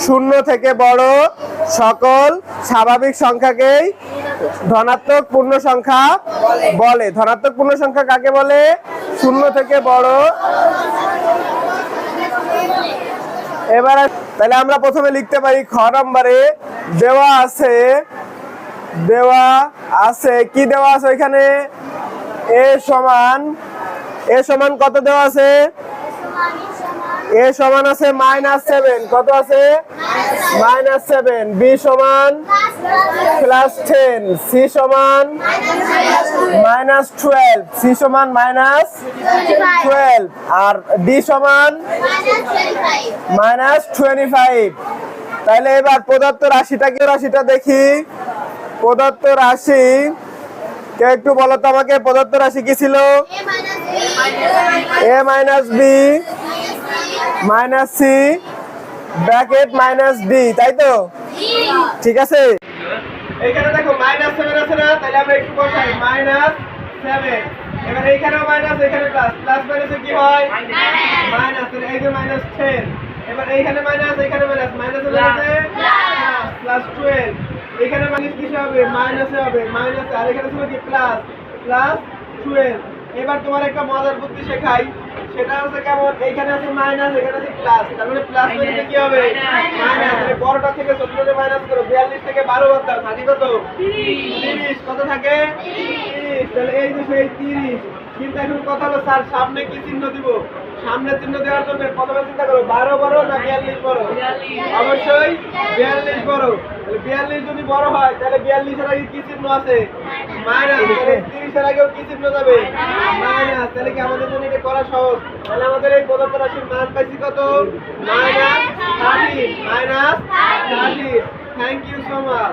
শূন্য থেকে বড় সকল স্বাভাবিক সংখ্যাকেই ধনাত্মক পূর্ণ সংখ্যা বলে। ধনাত্মক পূর্ণ সংখ্যা কাকে বলে? শূন্য থেকে বড়। এবার তাহলে আমরা প্রথমে লিখতে পারি খ নম্বরে দেওয়া আছে কি দেওয়া আছে এখানে? এ সমান কত দেওয়া আছে? এ সমান আছে -7। কত আছে? -7। বি সমান +10। সি সমান -12। সি সমান -12 আর ডি সমান -25। তাহলে এবার প্রদত্ত রাশিটা দেখি। প্রদত্ত রাশি কে একটু বলো তো আমাকে, প্রদত্ত রাশি কি ছিল? a minus B minus C bracket minus D, তাই তো? ঠিক আছে। এইখানে দেখো -7 আছে না, তাহলে আমরা একটু বসাই -7। এবার এইখানেও মাইনাস, এখানে প্লাস, প্লাস মাইনাসে কি হয়? মাইনাস। এই যে -10। এবার এইখানে মাইনাস, এখানে মাইনাস, মাইনাস হলে +12। এখানে মাইনাস কিসে হবে? মাইনাসে হবে। মাইনাস আর এখানে ছিল কি? প্লাস, +12। এবার তোমার একটা মজার বুদ্ধি শেখাই, সেটা হচ্ছে কেমন? এইখানে আছে মাইনাস, এখানে আছে প্লাস, তার মানে প্লাস মাইনাসে কি হবে? মাইনাস। তাহলে বড়টা থেকে ছোটটা মাইনাস করো। 42 থেকে 12 বাদ দাও, থাকে কত? 30। কত থাকে? 30। তাহলে এই যে সেই 30। কিন্তু এখন কথা হলো স্যার সামনে কি চিহ্ন দিব? সামনে চিহ্ন দেওয়ার জন্য প্রথমে চিন্তা করো 12 বড় না 42 বড়? অবশ্যই 42 বড়। তাহলে 42 যদি বড় হয় তাহলে 42 এর আগে কি চিহ্ন আছে? মাইনাস। তাহলে 30 এর আগেও কি চিহ্ন যাবে? মাইনাস। তাহলে কি আমাদের জন্য এটা করা সহজ? তাহলে আমাদের এই প্রদত্ত রাশির মান পাইছি কত? -30। Thank you so much.